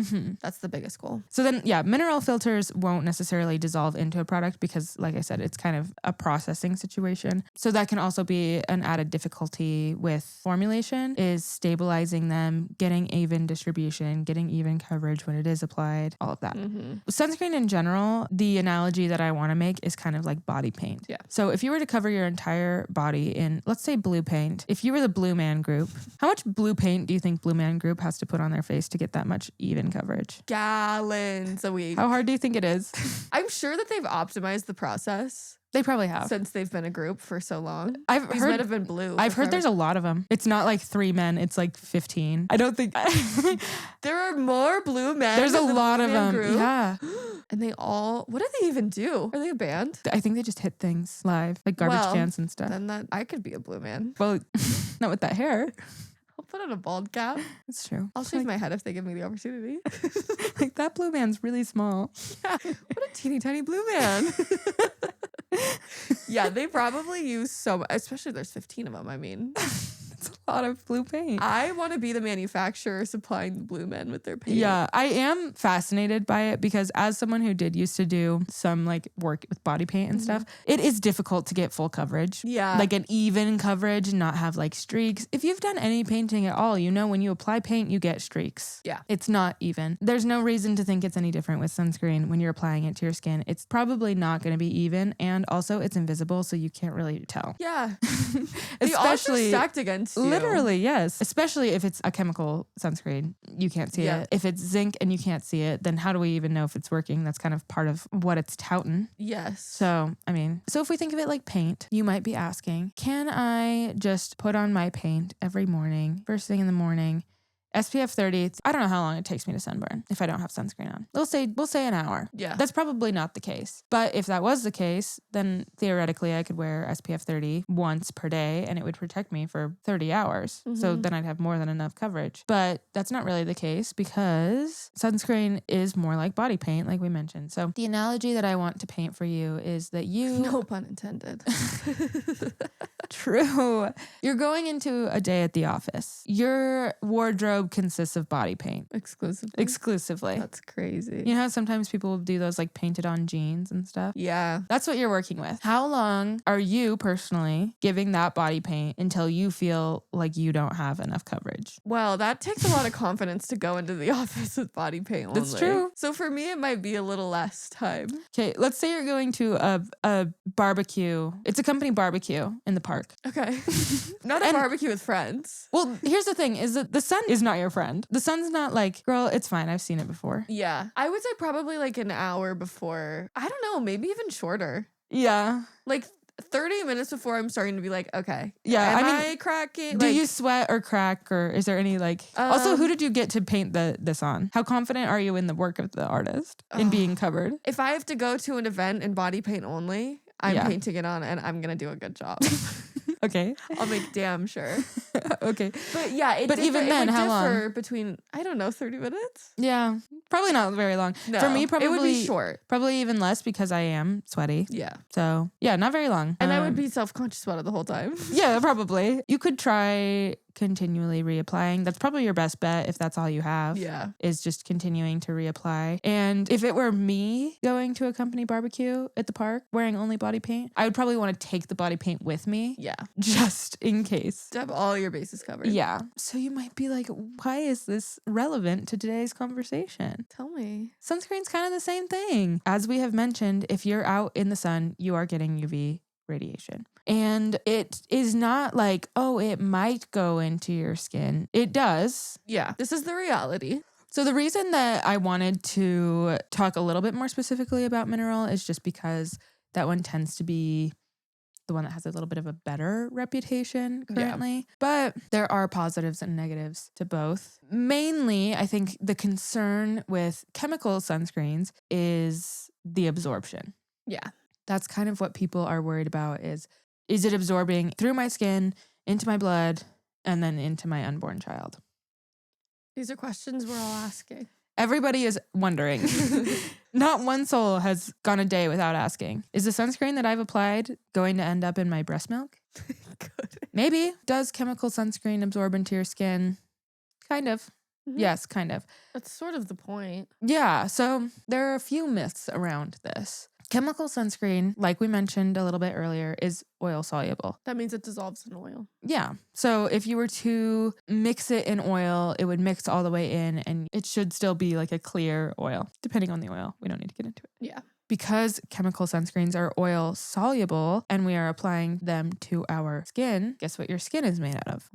That's the biggest goal. So then, yeah, mineral filters won't necessarily dissolve into a product because, like I said, it's kind of a processing situation. absorption. So that can also be an added difficulty with formulation, is stabilizing them, getting even distribution, getting even coverage when it is applied, all of that. Sunscreen in general, the analogy that I want to make is kind of like body paint. Yeah. So if you were to cover your entire body in, let's say, blue paint, if you were the Blue Man Group, how much blue paint do you think Blue Man Group has to put on their face to get that much even coverage? Gallons a week. How hard do you think it is? I'm sure that they've optimized the process. They probably have. Since they've been a group for so long. These men have been blue. I've heard there's a lot of them. It's not like 3 men. It's like 15. I don't think. There are more blue men. There's a than lot of them. Group. Yeah. And they all, what do they even do? Are they a band? I think they just hit things live, like garbage cans and stuff. Then I could be a blue man. Well, not with that hair. I'll put on a bald cap. That's true. I'll shave my head if they give me the opportunity. Like that blue man's really small. Yeah. What a teeny tiny blue man. Yeah, they probably use so much, especially there's 15 of them. I mean, it's a lot of blue paint. I want to be the manufacturer supplying the blue men with their paint. Yeah, I am fascinated by it because as someone who did used to do some like work with body paint and stuff, it is difficult to get full coverage. Yeah. Like an even coverage and not have like streaks. If you've done any painting at all, you know when you apply paint, you get streaks. Yeah. It's not even. There's no reason to think it's any different with sunscreen when you're applying it to your skin. It's probably not going to be even, and also it's invisible, so you can't really tell. Yeah. Especially the odds are stacked against you. Literally, yes. Especially if it's a chemical sunscreen, you can't see it. If it's zinc and you can't see it, then how do we even know if it's working? That's kind of part of what it's touting. Yes. So, I mean, so if we think of it like paint, you might be asking, can I just put on my paint every morning, first thing in the morning? SPF 30, I don't know how long it takes me to sunburn if I don't have sunscreen on. We'll say an hour. Yeah. That's probably not the case. But if that was the case, then theoretically I could wear SPF 30 once per day and it would protect me for 30 hours. So then I'd have more than enough coverage. But that's not really the case because sunscreen is more like body paint, like we mentioned. So the analogy that I want to paint for you is that you... No pun intended. True. You're going into a day at the office. Your wardrobe consists of body paint. Exclusively. That's crazy. You know how sometimes people do those like painted on jeans and stuff? Yeah. That's what you're working with. How long are you personally giving that body paint until you feel like you don't have enough coverage? Well, that takes a lot of confidence to go into the office with body paint only. That's true. So for me, it might be a little less time. Okay, let's say you're going to a barbecue. It's a company barbecue in the park. Okay. Not a barbecue with friends. Well, here's the thing is that the sun is not your friend. The sun's not like, girl, it's fine. I've seen it before. Yeah. I would say probably like an hour before. I don't know, maybe even shorter. Yeah. Like 30 minutes before I'm starting to be like, okay. Yeah. Am I cracking? Do you sweat or crack, or is there any like... also, who did you get to paint this on? How confident are you in the work of the artist in being covered? If I have to go to an event in body paint only, I'm painting it on and I'm going to do a good job. Okay. I'll make damn sure. Okay. But yeah, even then, how long? Between, I don't know, 30 minutes? Yeah. Probably not very long. No, for me, probably... it would be short. Probably even less because I am sweaty. Yeah. So, yeah, not very long. And I would be self-conscious about it the whole time. Yeah, probably. You could try continually reapplying. That's probably your best bet if that's all you have. Yeah. Is just continuing to reapply. And if it were me going to a company barbecue at the park wearing only body paint, I would probably want to take the body paint with me. Yeah. Just in case. To have all your bases covered. Yeah. So you might be like, why is this relevant to today's conversation? Tell me. Sunscreen's kind of the same thing. As we have mentioned, if you're out in the sun, you are getting UV radiation. And it is not like, oh, it might go into your skin. It does. Yeah. This is the reality. So the reason that I wanted to talk a little bit more specifically about mineral is just because that one tends to be the one that has a little bit of a better reputation currently. Yeah. But there are positives and negatives to both. Mainly, I think the concern with chemical sunscreens is the absorption. Yeah. That's kind of what people are worried about is it absorbing through my skin, into my blood, and then into my unborn child? These are questions we're all asking. Everybody is wondering. Not one soul has gone a day without asking, is the sunscreen that I've applied going to end up in my breast milk? Good. Maybe. Does chemical sunscreen absorb into your skin? Kind of. Mm-hmm. Yes, kind of. That's sort of the point. Yeah. So there are a few myths around this. Chemical sunscreen, like we mentioned a little bit earlier, is oil soluble. That means it dissolves in oil. Yeah. So if you were to mix it in oil, it would mix all the way in and it should still be like a clear oil, depending on the oil. We don't need to get into it. Yeah. Because chemical sunscreens are oil soluble and we are applying them to our skin, guess what your skin is made out of?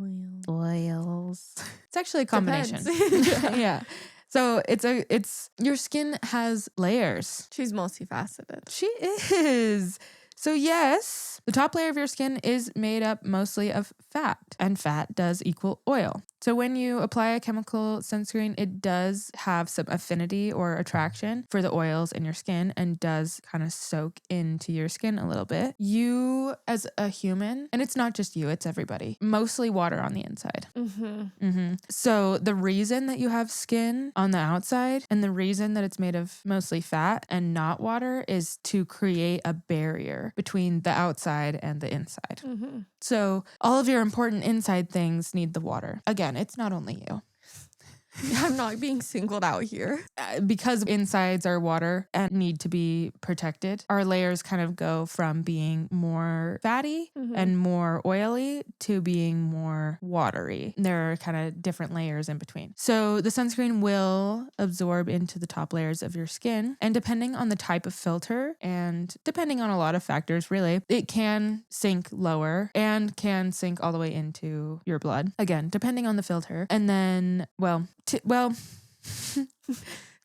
Oils. It's actually a combination. Yeah. So it's your skin has layers. She's multifaceted. She is. So yes, the top layer of your skin is made up mostly of fat, and fat does equal oil. So when you apply a chemical sunscreen, it does have some affinity or attraction for the oils in your skin and does kind of soak into your skin a little bit. You as a human, and it's not just you, it's everybody, mostly water on the inside. So the reason that you have skin on the outside and the reason that it's made of mostly fat and not water is to create a barrier between the outside and the inside. So all of your important inside things need the water. Again, it's not only you. I'm not being singled out here. Because insides are water and need to be protected, our layers kind of go from being more fatty and more oily to being more watery. There are kind of different layers in between. So the sunscreen will absorb into the top layers of your skin. And depending on the type of filter and depending on a lot of factors, really, it can sink lower and can sink all the way into your blood. Again, depending on the filter. And then,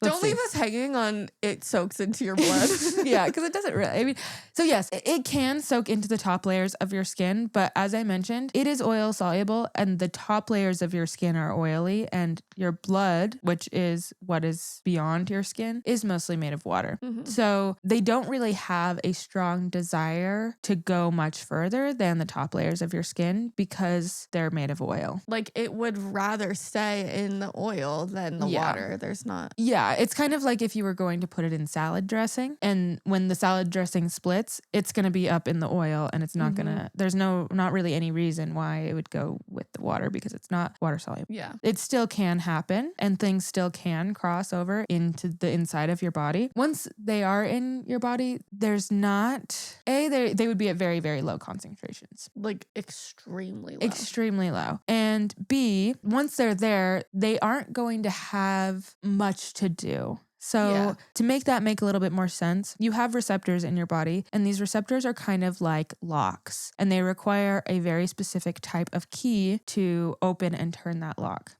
don't leave us hanging on it soaks into your blood. Yeah, because it doesn't really. I mean, so yes, it can soak into the top layers of your skin, but as I mentioned, it is oil soluble and the top layers of your skin are oily and your blood, which is what is beyond your skin, is mostly made of water. So they don't really have a strong desire to go much further than the top layers of your skin because they're made of oil. Like it would rather stay in the oil than the water. There's not. Yeah, it's kind of like if you were going to put it in salad dressing and when the salad dressing splits, it's going to be up in the oil and it's not going to, there's not really any reason why it would go with the water because it's not water soluble. Yeah. It still can happen and things still can cross over into the inside of your body. Once they are in your body, there's not, they would be at very, very low concentrations. Like extremely low. Extremely low. And B, once they're there, they aren't going to have much to do. So to make that make a little bit more sense, you have receptors in your body and these receptors are kind of like locks and they require a very specific type of key to open and turn that lock.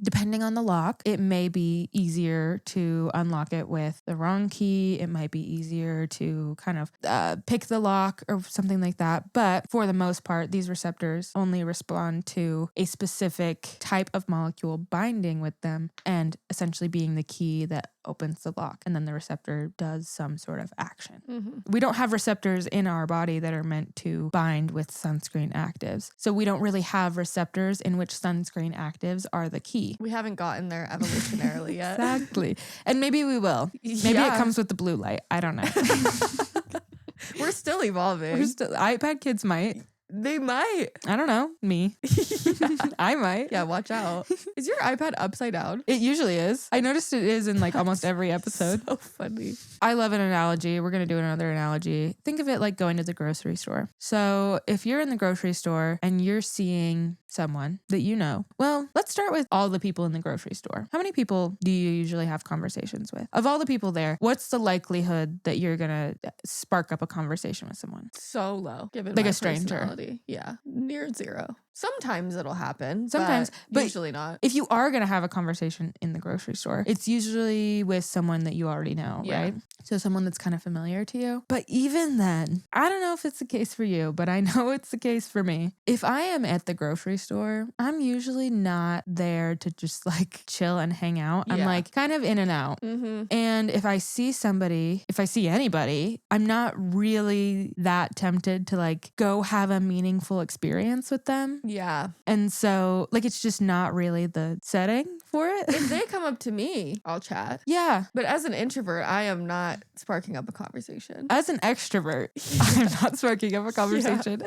Depending on the lock, it may be easier to unlock it with the wrong key. It might be easier to kind of pick the lock or something like that. But for the most part, these receptors only respond to a specific type of molecule binding with them and essentially being the key that opens the lock and then the receptor does some sort of action. We don't have receptors in our body that are meant to bind with sunscreen actives. So we don't really have receptors in which sunscreen actives are the key. We haven't gotten there evolutionarily yet. Exactly. And maybe we will. Maybe it comes with the blue light. I don't know. We're still evolving. iPad kids might. They might. I don't know. Me. I might. Yeah, watch out. Is your iPad upside down? It usually is. I noticed it is in like almost every episode. So funny. I love an analogy. We're going to do another analogy. Think of it like going to the grocery store. So if you're in the grocery store and you're seeing someone that you know, well, let's start with all the people in the grocery store. How many people do you usually have conversations with? Of all the people there, what's the likelihood that you're going to spark up a conversation with someone? So low. Given like my a stranger. personality. Yeah. Near zero. Sometimes it'll happen. Sometimes, but usually not. If you are going to have a conversation in the grocery store, it's usually with someone that you already know, right? So someone that's kind of familiar to you. But even then, I don't know if it's the case for you, but I know it's the case for me. If I am at the grocery store, I'm usually not there to just like chill and hang out. I'm like kind of in and out. And if I see anybody, I'm not really that tempted to like go have a meaningful experience with them. Yeah. And so like it's just not really the setting for it. If they come up to me, I'll chat. Yeah. But as an introvert, I am not sparking up a conversation. As an extrovert, I'm not sparking up a conversation.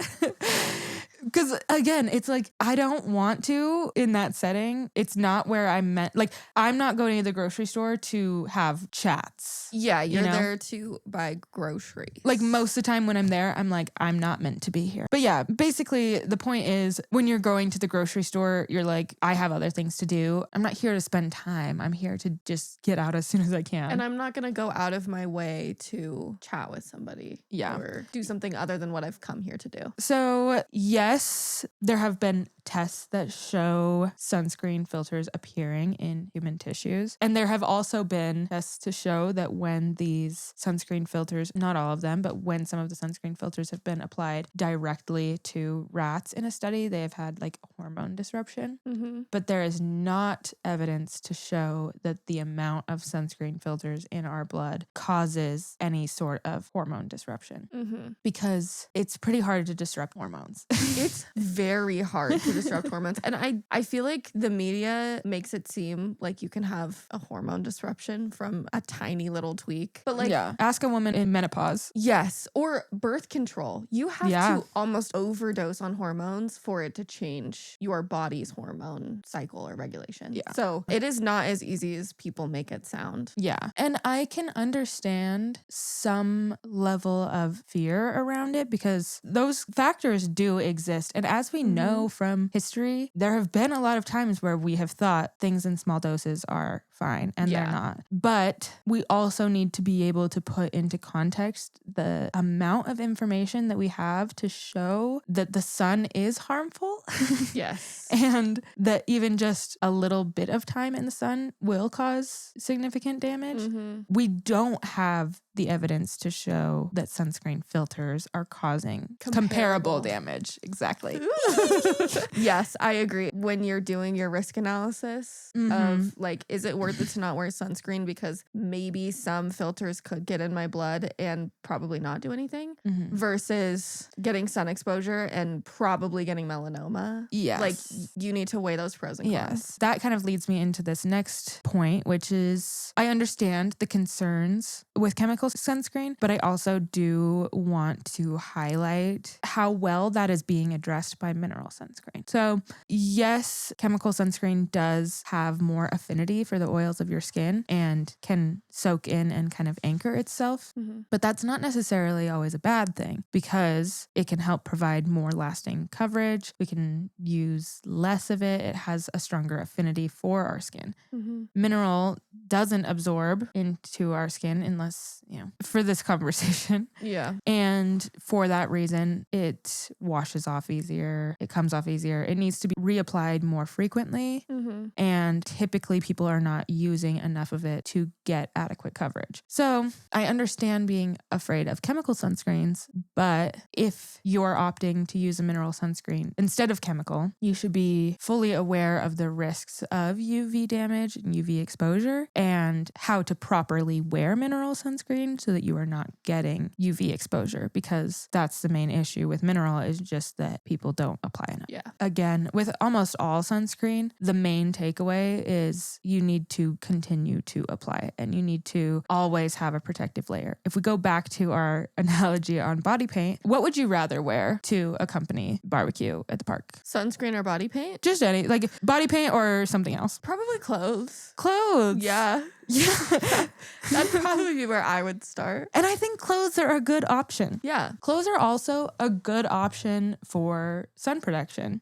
Because again, it's like, I don't want to in that setting. It's not where I meant, like, I'm not going to the grocery store to have chats. Yeah, you're there to buy groceries. Like most of the time when I'm there, I'm like, I'm not meant to be here. But yeah, basically the point is when you're going to the grocery store, you're like, I have other things to do. I'm not here to spend time. I'm here to just get out as soon as I can. And I'm not going to go out of my way to chat with somebody. Yeah. Or do something other than what I've come here to do. So yes, there have been tests that show sunscreen filters appearing in human tissues. And there have also been tests to show that when these sunscreen filters, not all of them, but when some of the sunscreen filters have been applied directly to rats in a study, they have had like hormone disruption. Mm-hmm. But there is not evidence to show that the amount of sunscreen filters in our blood causes any sort of hormone disruption. Mm-hmm. Because it's pretty hard to disrupt hormones. It's very hard to disrupt hormones. And I feel like the media makes it seem like you can have a hormone disruption from a tiny little tweak. But like, yeah, ask a woman in menopause. Yes. Or birth control. You have to almost overdose on hormones for it to change your body's hormone cycle or regulation. Yeah. So it is not as easy as people make it sound. Yeah. And I can understand some level of fear around it because those factors do exist. And as we know from history, there have been a lot of times where we have thought things in small doses are fine and they're not. But we also need to be able to put into context the amount of information that we have to show that the sun is harmful. Yes. And that even just a little bit of time in the sun will cause significant damage. Mm-hmm. We don't have the evidence to show that sunscreen filters are causing comparable damage. Exactly. Yes, I agree. When you're doing your risk analysis of like, is it worth it to not wear sunscreen because maybe some filters could get in my blood and probably not do anything versus getting sun exposure and probably getting melanoma. Yes. Like you need to weigh those pros and cons. Yes. That kind of leads me into this next point, which is I understand the concerns with chemical sunscreen, but I also do want to highlight how well that is being addressed by mineral sunscreen. So yes, chemical sunscreen does have more affinity for the oils of your skin and can soak in and kind of anchor itself, but that's not necessarily always a bad thing because it can help provide more lasting coverage. We can use less of it. It has a stronger affinity for our skin. Mineral doesn't absorb into our skin unless, for this conversation. Yeah. And for that reason, it washes off easier. It comes off easier. It needs to be reapplied more frequently. And typically people are not using enough of it to get adequate coverage. So I understand being afraid of chemical sunscreens, but if you're opting to use a mineral sunscreen instead of chemical, you should be fully aware of the risks of UV damage and UV exposure and how to properly wear mineral sunscreen so that you are not getting UV exposure, because that's the main issue with mineral is just that people don't apply enough. Yeah. Again, with almost all sunscreen, the main takeaway is you need to continue to apply it and you need to always have a protective layer. If we go back to our analogy on body paint, what would you rather wear to accompany barbecue at the park? Sunscreen or body paint? Just any, like body paint or something else. Probably clothes. Clothes. Yeah. Yeah. That'd probably be where I would start. And I think clothes are a good option. Yeah. Clothes are also a good option for sun protection.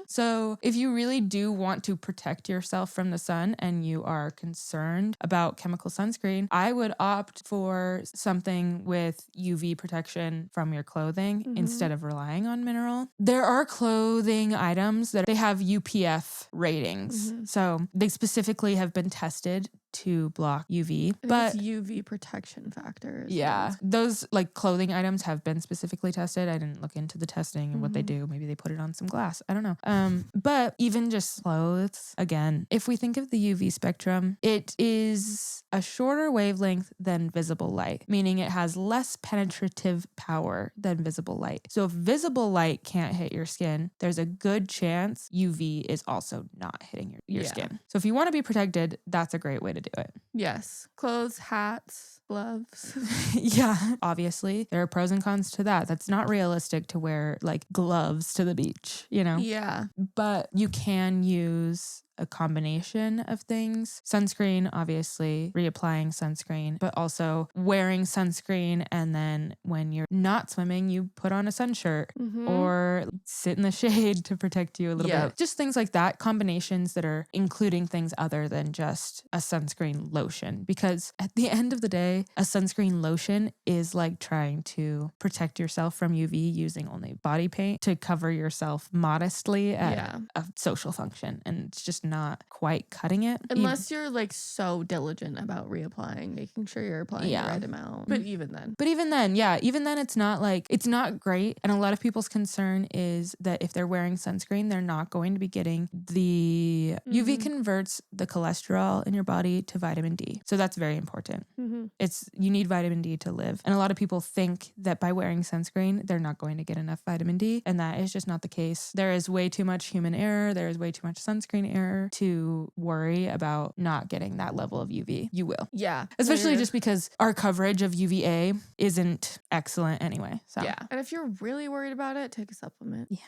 So if you really do want to protect yourself from the sun and you are concerned about chemical sunscreen, I would opt for something with UV protection from your clothing instead of relying on mineral. There are clothing items that they have UPF ratings. So they specifically have been tested to block UV, but it's UV protection factors. Yeah, those like clothing items have been specifically tested. I didn't look into the testing and what they do. Maybe they put it on some glass. I don't know. But even just clothes, again, if we think of the UV spectrum, it is a shorter wavelength than visible light, meaning it has less penetrative power than visible light. So if visible light can't hit your skin, there's a good chance UV is also not hitting your skin. So if you want to be protected, that's a great way to do it. Yes. Clothes, hats, gloves. Yeah, obviously there are pros and cons to that. That's not realistic to wear like gloves to the beach, you know? Yeah. But you can use a combination of things. Sunscreen, obviously, reapplying sunscreen, but also wearing sunscreen. And then when you're not swimming, you put on a sun shirt or sit in the shade to protect you a little bit. Just things like that. Combinations that are including things other than just a sunscreen lotion. Because at the end of the day, a sunscreen lotion is like trying to protect yourself from UV using only body paint to cover yourself modestly at a social function. And it's just not quite cutting it. Unless you're like so diligent about reapplying, making sure you're applying the right amount. But even then, it's not like, it's not great. And a lot of people's concern is that if they're wearing sunscreen, they're not going to be getting the UV converts the cholesterol in your body to vitamin D. So that's very important. You need vitamin D to live. And a lot of people think that by wearing sunscreen, they're not going to get enough vitamin D. And that is just not the case. There is way too much human error. There is way too much sunscreen error to worry about not getting that level of UV. You will. Yeah. Especially just because our coverage of UVA isn't excellent anyway. So yeah. And if you're really worried about it, take a supplement. Yeah.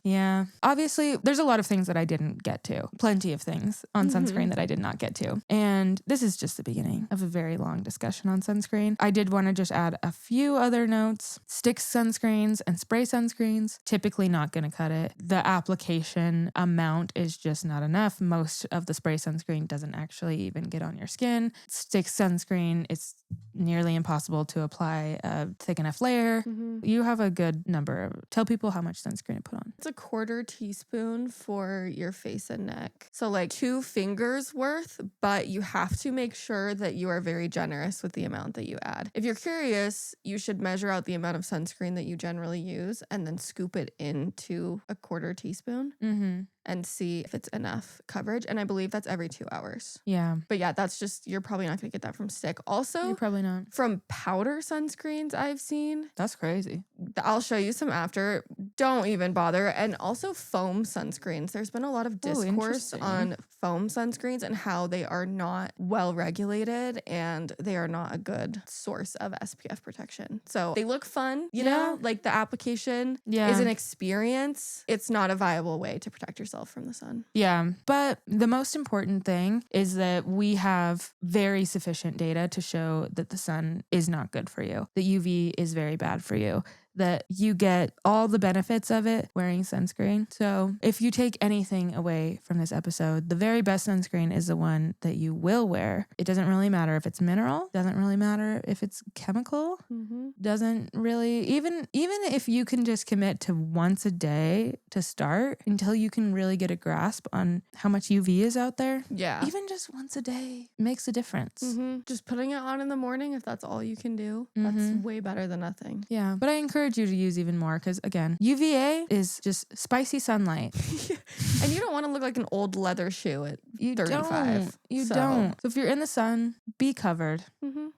Yeah. Obviously, there's a lot of things that I didn't get to. Plenty of things on sunscreen that I did not get to. And this is just the beginning of a very long discussion on sunscreen. I did want to just add a few other notes. Stick sunscreens and spray sunscreens, typically not going to cut it. The application amount is just not enough. Most of the spray sunscreen doesn't actually even get on your skin. Stick sunscreen, it's nearly impossible to apply a thick enough layer. You have a good number. Tell people how much sunscreen to put on. It's a 1/4 teaspoon for your face and neck. So like 2 fingers worth, but you have to make sure that you are very generous with the amount that you add. If you're curious, you should measure out the amount of sunscreen that you generally use and then scoop it into a 1/4 teaspoon. And see if it's enough coverage. And I believe that's every 2 hours. Yeah. But yeah, that's just, you're probably not going to get that from stick. Also, You're probably not. From powder sunscreens I've seen. That's crazy. I'll show you some after. Don't even bother. And also foam sunscreens. There's been a lot of discourse on foam sunscreens and how they are not well regulated and they are not a good source of SPF protection. So they look fun, you know, like the application is an experience. It's not a viable way to protect yourself from the sun. Yeah. But the most important thing is that we have very sufficient data to show that the sun is not good for you. The UV is very bad for you. That you get all the benefits of it wearing sunscreen. So if you take anything away from this episode, the very best sunscreen is the one that you will wear. It doesn't really matter if it's mineral, doesn't really matter if it's chemical, doesn't really, even if you can just commit to once a day to start until you can really get a grasp on how much UV is out there. Yeah. Even just once a day makes a difference. Just putting it on in the morning, if that's all you can do, that's way better than nothing. Yeah. But I encourage you to use even more because, again, UVA is just spicy sunlight. And you don't want to look like an old leather shoe at 35. You don't. So if you're in the sun, be covered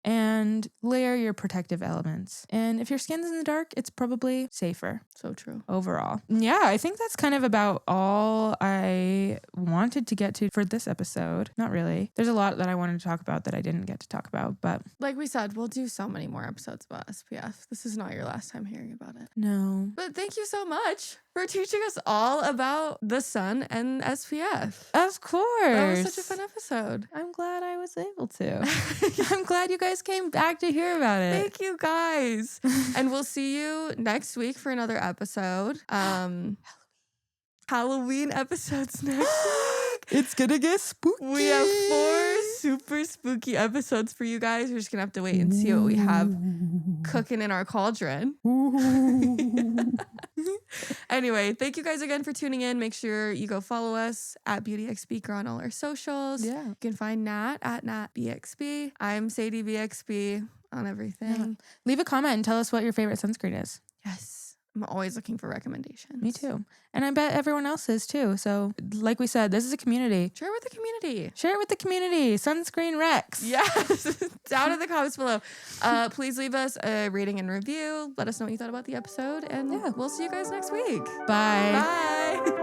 and layer your protective elements. And if your skin's in the dark, it's probably safer. So true. Overall. Yeah, I think that's kind of about all I wanted to get to for this episode. Not really. There's a lot that I wanted to talk about that I didn't get to talk about, but like we said, we'll do so many more episodes about SPF. This is not your last time hearing about it. No. But thank you so much for teaching us all about the sun and SPF. Of course. That was such a fun episode. I'm glad I was able to. I'm glad you guys came back to hear about it. Thank you guys. And we'll see you next week for another episode. Halloween episodes next week. It's gonna get spooky. We have 4 super spooky episodes for you guys. We're just gonna have to wait and see what we have cooking in our cauldron. Anyway, thank you guys again for tuning in. Make sure you go follow us at BeautyXBeaker on all our socials. Yeah. You can find Nat at NatBXB. I'm Sadie BXB on everything. Yeah. Leave a comment and tell us what your favorite sunscreen is. Yes. I'm always looking for recommendations. Me too. And I bet everyone else is too. So like we said, this is a community. Share it with the community. Share it with the community. Sunscreen Rex. Yes. Down in the comments below. Please leave us a rating and review. Let us know what you thought about the episode. And we'll see you guys next week. Bye. Bye.